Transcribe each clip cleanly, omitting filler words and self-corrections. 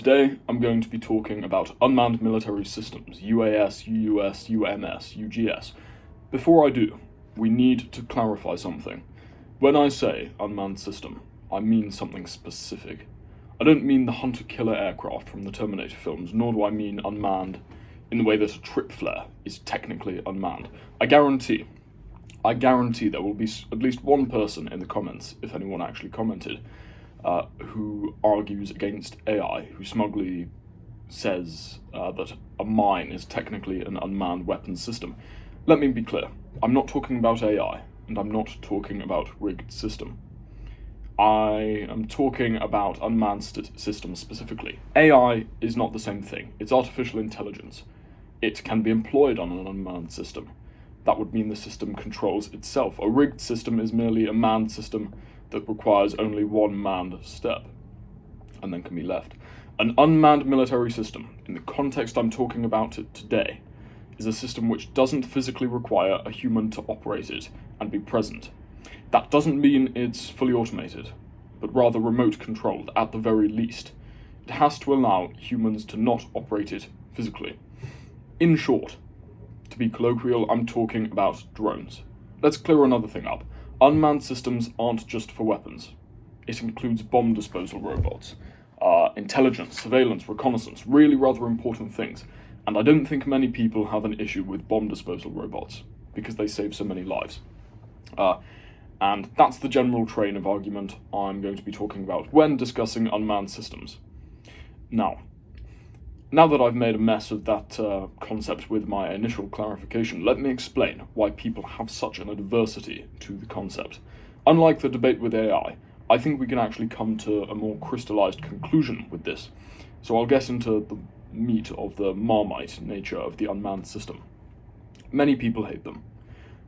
today I'm going to be talking about unmanned military systems, UAS, UUS, UMS, UGS. Before I do, we need to clarify something. When I say unmanned system, I mean something specific. I don't mean the hunter-killer aircraft from the Terminator films, nor do I mean unmanned in the way that a trip flare is technically unmanned. I guarantee there will be at least one person in the comments, if anyone actually commented, who argues against AI, who smugly says that a mine is technically an unmanned weapons system. Let me be clear, I'm not talking about AI, and I'm not talking about rigged system. I am talking about unmanned systems specifically. AI is not the same thing. It's artificial intelligence. It can be employed on an unmanned system. That would mean the system controls itself. A rigged system is merely a manned system that requires only one manned step, and then can be left. An unmanned military system, in the context I'm talking about it today, is a system which doesn't physically require a human to operate it and be present. That doesn't mean it's fully automated, but rather remote controlled at the very least. It has to allow humans to not operate it physically. In short, to be colloquial, I'm talking about drones. Let's clear another thing up. Unmanned systems aren't just for weapons. It includes bomb disposal robots, intelligence, surveillance, reconnaissance, really rather important things. And I don't think many people have an issue with bomb disposal robots, because they save so many lives. And that's the general train of argument I'm going to be talking about when discussing unmanned systems. Now that I've made a mess of that concept with my initial clarification, let me explain why people have such an adversity to the concept. Unlike the debate with AI, I think we can actually come to a more crystallized conclusion with this. So I'll get into the meat of the Marmite nature of the unmanned system. Many people hate them.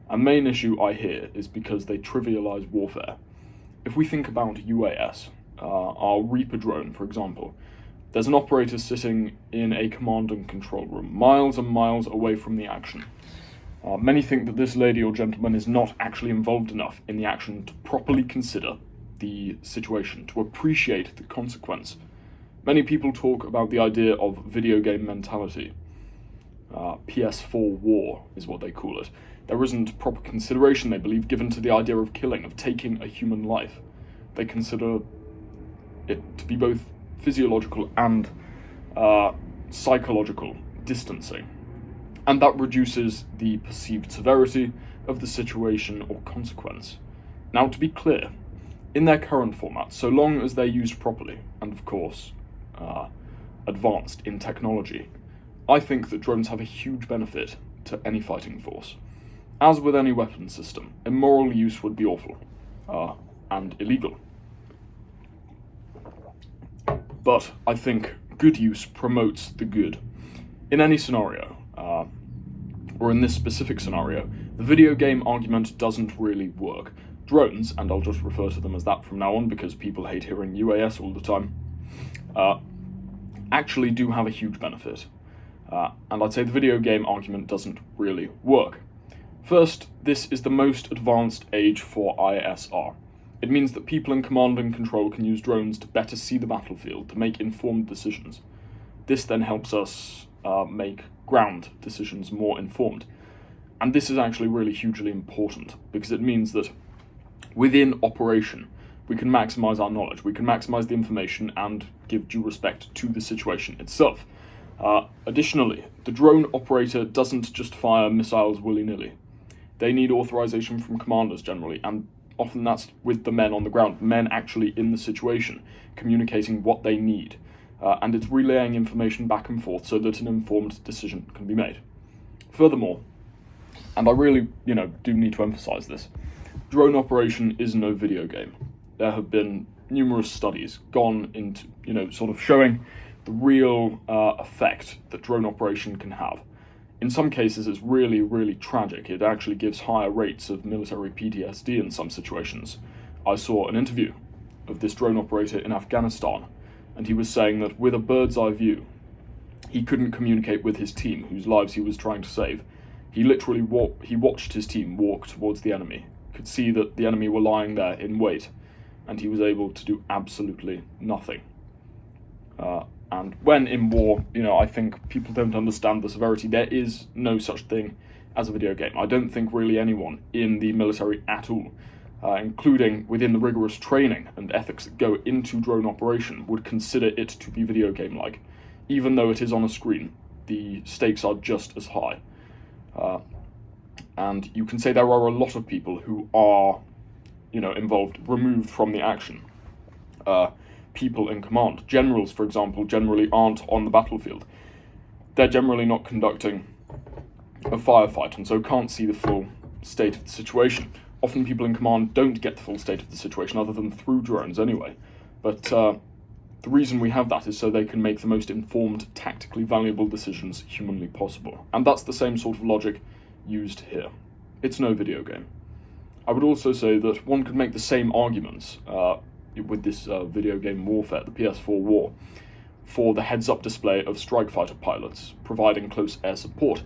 A main issue I hear is because they trivialize warfare. If we think about UAS, our Reaper drone, for example, there's an operator sitting in a command and control room, miles and miles away from the action. Many think that this lady or gentleman is not actually involved enough in the action to properly consider the situation, to appreciate the consequence. Many people talk about the idea of video game mentality. PS4 war is what they call it. There isn't proper consideration, they believe, given to the idea of killing, of taking a human life. They consider it to be both physiological and psychological distancing. And that reduces the perceived severity of the situation or consequence. Now, to be clear, in their current format, so long as they're used properly, and of course, advanced in technology, I think that drones have a huge benefit to any fighting force. As with any weapon system, immoral use would be awful, and illegal. But I think good use promotes the good. In any scenario, or in this specific scenario, the video game argument doesn't really work. Drones, and I'll just refer to them as that from now on because people hate hearing UAS all the time, actually do have a huge benefit. And I'd say the video game argument doesn't really work. First, this is the most advanced age for ISR. It means that people in command and control can use drones to better see the battlefield, to make informed decisions. This then helps us make ground decisions more informed. And this is actually really hugely important, because it means that within operation, we can maximize our knowledge, we can maximize the information and give due respect to the situation itself. Additionally, the drone operator doesn't just fire missiles willy-nilly. They need authorization from commanders generally, and often that's with the men on the ground, men actually in the situation, communicating what they need. And it's relaying information back and forth so that an informed decision can be made. Furthermore, and I really, do need to emphasize this, drone operation is no video game. There have been numerous studies gone into, sort of showing the real effect that drone operation can have. In some cases, it's really, really tragic. It actually gives higher rates of military PTSD in some situations. I saw an interview of this drone operator in Afghanistan, and he was saying that with a bird's eye view, he couldn't communicate with his team, whose lives he was trying to save. He literally watched his team walk towards the enemy, could see that the enemy were lying there in wait, and he was able to do absolutely nothing. And And when in war, I think people don't understand the severity. There is no such thing as a video game. I don't think really anyone in the military at all, including within the rigorous training and ethics that go into drone operation, would consider it to be video game-like. Even though it is on a screen, the stakes are just as high. And you can say there are a lot of people who are, involved, removed from the action. People in command. Generals, for example, generally aren't on the battlefield. They're generally not conducting a firefight, and so can't see the full state of the situation. Often people in command don't get the full state of the situation, other than through drones anyway. But the reason we have that is so they can make the most informed, tactically valuable decisions humanly possible. And that's the same sort of logic used here. It's no video game. I would also say that one could make the same arguments with this video game warfare, the PS4 war, for the heads-up display of strike fighter pilots providing close air support.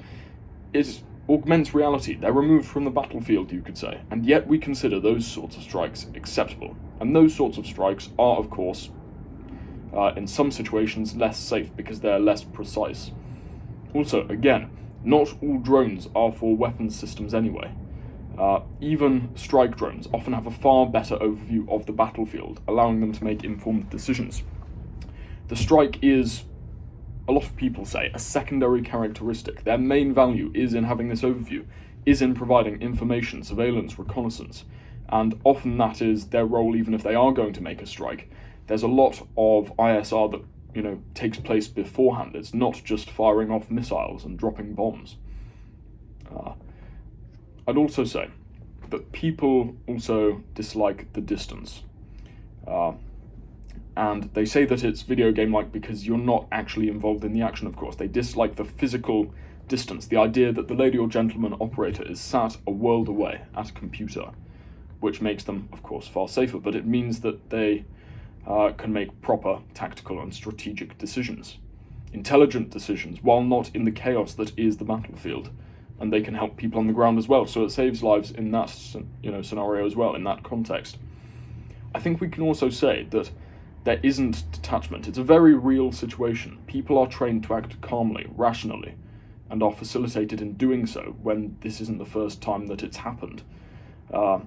It augments reality. They're removed from the battlefield, you could say, and yet we consider those sorts of strikes acceptable. And those sorts of strikes are, of course, in some situations less safe because they're less precise. Also, again, not all drones are for weapons systems anyway. Even strike drones often have a far better overview of the battlefield, allowing them to make informed decisions. The strike is, a lot of people say, a secondary characteristic. Their main value is in having this overview, is in providing information, surveillance, reconnaissance, and often that is their role even if they are going to make a strike. There's a lot of ISR that, takes place beforehand. It's not just firing off missiles and dropping bombs. I'd also say that people also dislike the distance. And they say that it's video game-like because you're not actually involved in the action, of course. They dislike the physical distance, the idea that the lady or gentleman operator is sat a world away at a computer, which makes them, of course, far safer, but it means that they can make proper tactical and strategic decisions, intelligent decisions, while not in the chaos that is the battlefield. And they can help people on the ground as well, so it saves lives in that scenario as well, in that context. I think we can also say that there isn't detachment. It's a very real situation. People are trained to act calmly, rationally, and are facilitated in doing so when this isn't the first time that it's happened. The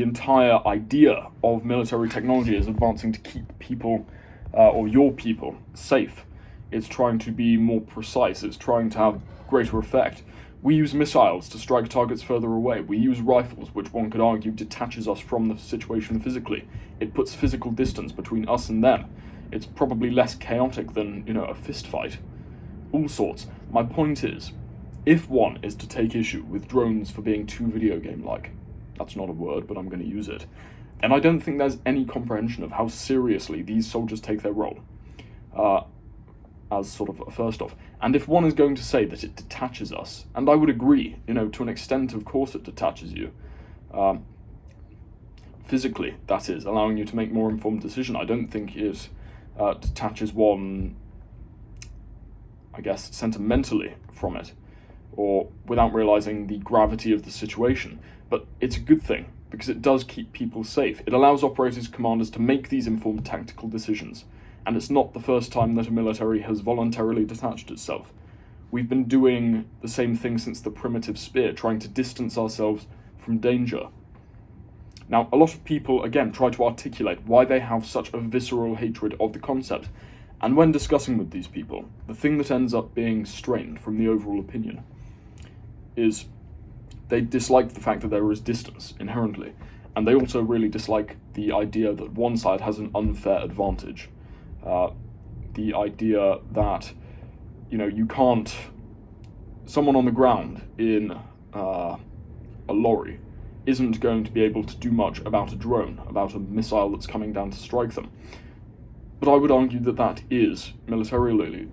entire idea of military technology is advancing to keep people, or your people, safe. It's trying to be more precise. It's trying to have greater effect. We use missiles to strike targets further away. We use rifles, which one could argue detaches us from the situation physically. It puts physical distance between us and them. It's probably less chaotic than, a fist fight. All sorts. My point is, if one is to take issue with drones for being too video game-like, that's not a word, but I'm going to use it, then I don't think there's any comprehension of how seriously these soldiers take their role. As sort of a first off. And if one is going to say that it detaches us, and I would agree, to an extent, of course it detaches you. Physically, that is, allowing you to make more informed decision. I don't think it detaches one, I guess, sentimentally from it, or without realizing the gravity of the situation. But it's a good thing, because it does keep people safe. It allows operators, commanders to make these informed tactical decisions. And it's not the first time that a military has voluntarily detached itself. We've been doing the same thing since the primitive spear, trying to distance ourselves from danger. Now, a lot of people, again, try to articulate why they have such a visceral hatred of the concept. And when discussing with these people, the thing that ends up being strained from the overall opinion is they dislike the fact that there is distance inherently. And they also really dislike the idea that one side has an unfair advantage. The idea that, you can't, someone on the ground in a lorry isn't going to be able to do much about a drone, about a missile that's coming down to strike them. But I would argue that that is, militarily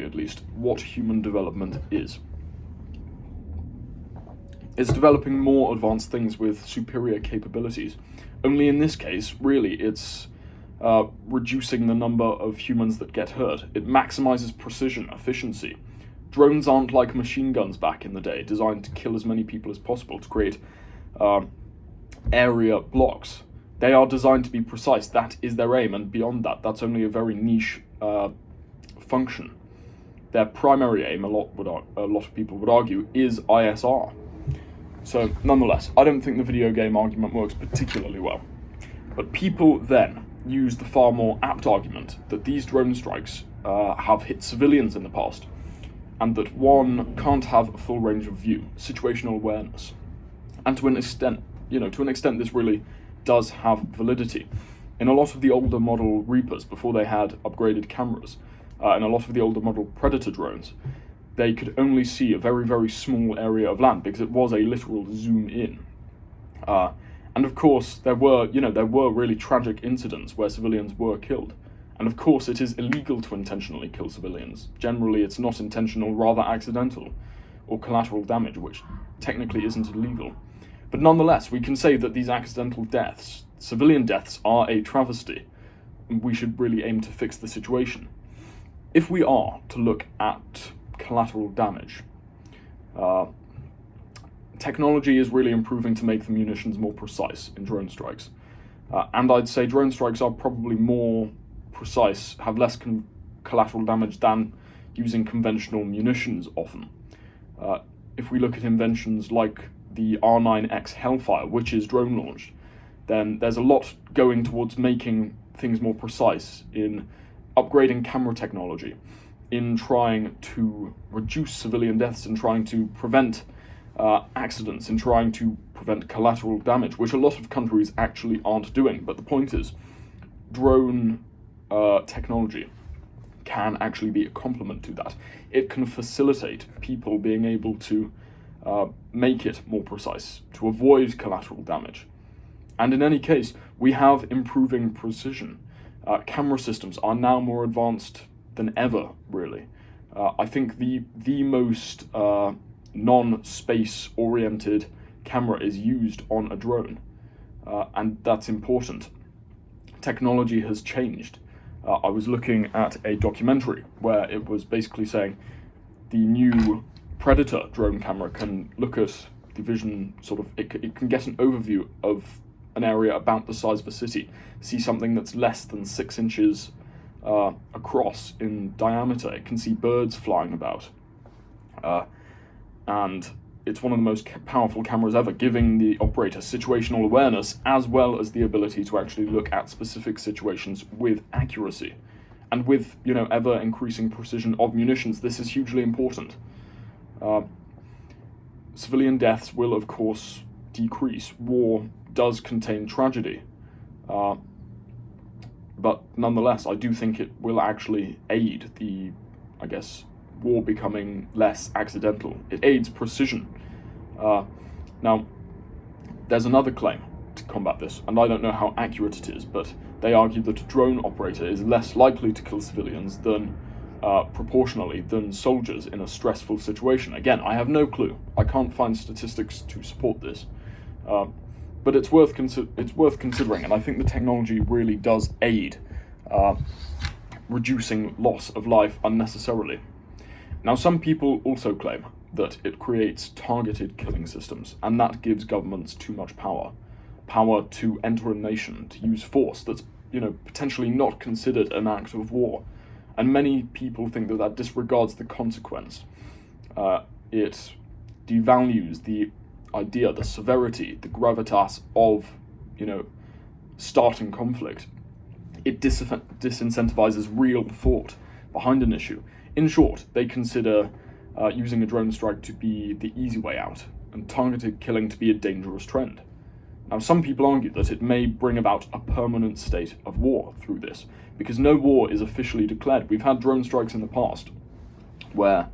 at least, what human development is. It's developing more advanced things with superior capabilities. Only in this case, really, it's reducing the number of humans that get hurt. It maximizes precision, efficiency. Drones aren't like machine guns back in the day, designed to kill as many people as possible, to create area blocks. They are designed to be precise. That is their aim, and beyond that, that's only a very niche function. Their primary aim, a lot of people would argue, is ISR. So, nonetheless, I don't think the video game argument works particularly well. But people then use the far more apt argument that these drone strikes have hit civilians in the past, and that one can't have a full range of view, situational awareness. And to an extent, this really does have validity. In a lot of the older model Reapers, before they had upgraded cameras, and a lot of the older model Predator drones, they could only see a very, very small area of land because it was a literal zoom in. And of course, there were really tragic incidents where civilians were killed. And of course, it is illegal to intentionally kill civilians. Generally, it's not intentional, rather accidental, or collateral damage, which technically isn't illegal. But nonetheless, we can say that these accidental deaths, civilian deaths, are a travesty, and we should really aim to fix the situation. If we are to look at collateral damage, technology is really improving to make the munitions more precise in drone strikes. And I'd say drone strikes are probably more precise, have less collateral damage than using conventional munitions often. If we look at inventions like the R9X Hellfire, which is drone launched, then there's a lot going towards making things more precise, in upgrading camera technology, in trying to reduce civilian deaths, in trying to prevent accidents, in trying to prevent collateral damage, which a lot of countries actually aren't doing. But the point is, drone technology can actually be a complement to that. It can facilitate people being able to make it more precise, to avoid collateral damage. And in any case, we have improving precision. Camera systems are now more advanced than ever, really. I think the most non-space oriented camera is used on a drone, and that's important. Technology has changed. I was looking at a documentary where it was basically saying the new Predator drone camera can look at the vision, it can get an overview of an area about the size of a city, see something that's less than 6 inches across in diameter. It can see birds flying about. And it's one of the most powerful cameras ever, giving the operator situational awareness as well as the ability to actually look at specific situations with accuracy. And with, ever increasing precision of munitions, this is hugely important. Civilian deaths will, of course, decrease. War does contain tragedy. But nonetheless, I do think it will actually aid the, war becoming less accidental. It aids precision. Now, there's another claim to combat this, and I don't know how accurate it is, but they argue that a drone operator is less likely to kill civilians proportionally than soldiers in a stressful situation. Again, I have no clue. I can't find statistics to support this. But it's worth considering, and I think the technology really does aid reducing loss of life unnecessarily. Now, some people also claim that it creates targeted killing systems, and that gives governments too much power to enter a nation, to use force that's potentially not considered an act of war. And many people think that disregards the consequence. It devalues the idea, the severity, the gravitas of, starting conflict. It disincentivizes real thought behind an issue. In short, they consider using a drone strike to be the easy way out, and targeted killing to be a dangerous trend. Now, some people argue that it may bring about a permanent state of war through this, because no war is officially declared. We've had drone strikes in the past where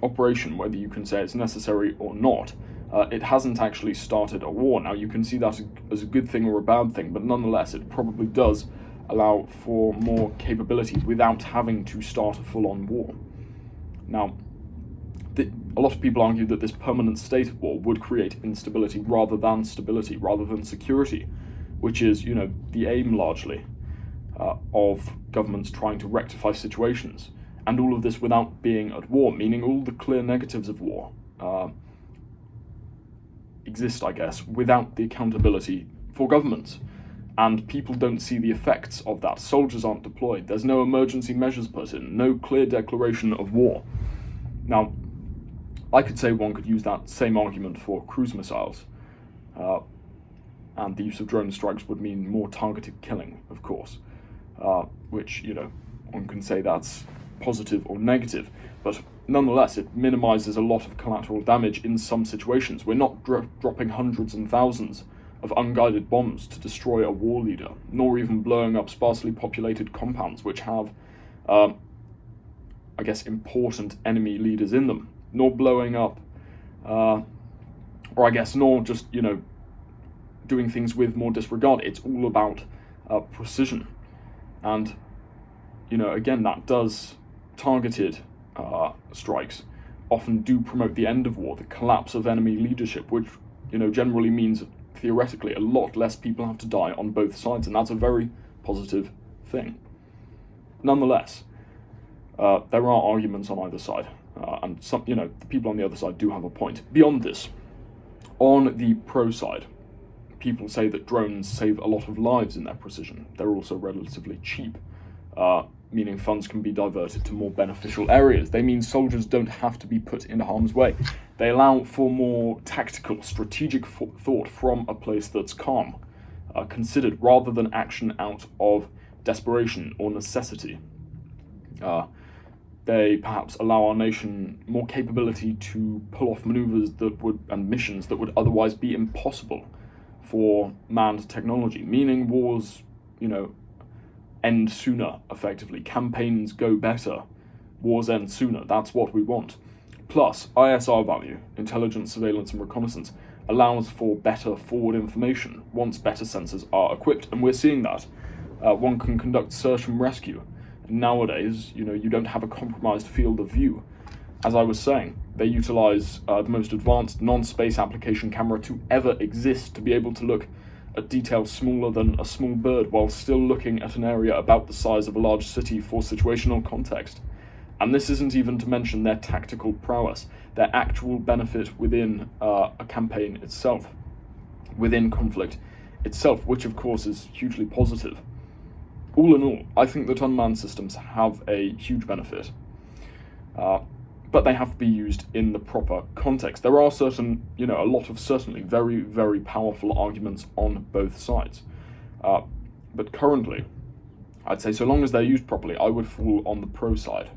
operation, whether you can say it's necessary or not, it hasn't actually started a war. Now, you can see that as a good thing or a bad thing, but nonetheless, it probably does allow for more capability without having to start a full-on war. Now, a lot of people argue that this permanent state of war would create instability rather than stability, rather than security, which is, the aim largely of governments trying to rectify situations. And all of this without being at war, meaning all the clear negatives of war exist, without the accountability for governments. And people don't see the effects of that. Soldiers aren't deployed. There's no emergency measures put in, no clear declaration of war. Now, I could say one could use that same argument for cruise missiles. And the use of drone strikes would mean more targeted killing, of course, which, one can say that's positive or negative, but nonetheless, it minimizes a lot of collateral damage in some situations. We're not dropping hundreds and thousands of unguided bombs to destroy a war leader, nor even blowing up sparsely populated compounds which have, important enemy leaders in them, nor blowing up, nor just, doing things with more disregard. It's all about precision. And, again, that does targeted strikes often do promote the end of war, the collapse of enemy leadership, which, generally means theoretically a lot less people have to die on both sides, and that's a very positive thing. Nonetheless, there are arguments on either side, and some, the people on the other side do have a point. Beyond this, on the pro side, people say that drones save a lot of lives in their precision. They're also relatively cheap, meaning funds can be diverted to more beneficial areas. They mean soldiers don't have to be put in harm's way. They allow for more tactical, strategic thought from a place that's calm, considered, rather than action out of desperation or necessity. They perhaps allow our nation more capability to pull off maneuvers and missions that would otherwise be impossible for manned technology, meaning wars, end sooner, effectively. Campaigns go better. Wars end sooner. That's what we want. Plus, ISR value, intelligence, surveillance, and reconnaissance, allows for better forward information once better sensors are equipped, and we're seeing that. One can conduct search and rescue. Nowadays, you don't have a compromised field of view. As I was saying, they utilize the most advanced non-space application camera to ever exist to be able to look at details smaller than a small bird while still looking at an area about the size of a large city for situational context. And this isn't even to mention their tactical prowess, their actual benefit within a campaign itself, within conflict itself, which of course is hugely positive. All in all, I think that unmanned systems have a huge benefit. But they have to be used in the proper context. There are a lot of certainly very, very powerful arguments on both sides. But currently, I'd say so long as they're used properly, I would fall on the pro side.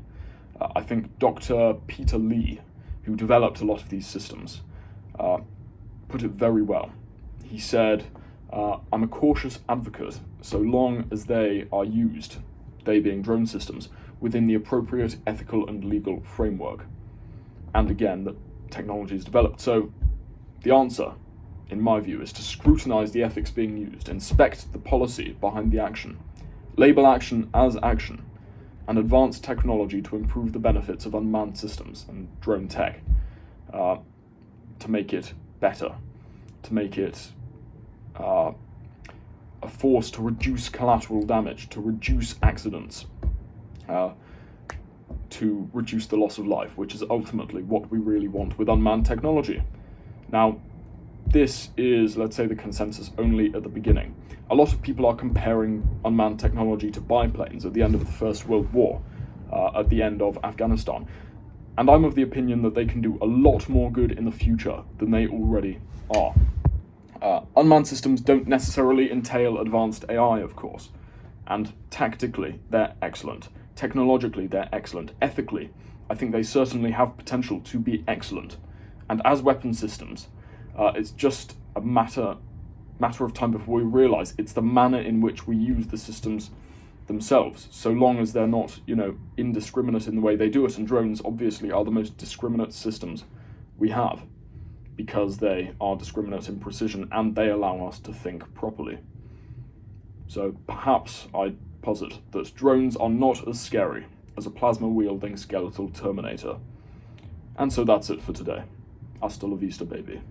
I think Dr. Peter Lee, who developed a lot of these systems, put it very well. He said, I'm a cautious advocate so long as they are used, they being drone systems, within the appropriate ethical and legal framework. And again, that technology is developed. So the answer, in my view, is to scrutinize the ethics being used, inspect the policy behind the action, label action as action, and advance technology to improve the benefits of unmanned systems and drone tech, to make it better, to make it a force to reduce collateral damage, to reduce accidents, to reduce the loss of life, which is ultimately what we really want with unmanned technology. Now, this is, let's say, the consensus only at the beginning. A lot of people are comparing unmanned technology to biplanes at the end of the First World War, at the end of Afghanistan. And I'm of the opinion that they can do a lot more good in the future than they already are. Unmanned systems don't necessarily entail advanced AI, of course. And tactically, they're excellent. Technologically, they're excellent. Ethically, I think they certainly have potential to be excellent. And as weapon systems, it's just a matter of time before we realize it's the manner in which we use the systems themselves, so long as they're not, indiscriminate in the way they do it. And drones obviously are the most discriminate systems we have, because they are discriminate in precision and they allow us to think properly. So perhaps I'd posit that drones are not as scary as a plasma-wielding skeletal Terminator. And so that's it for today. Hasta la vista, baby.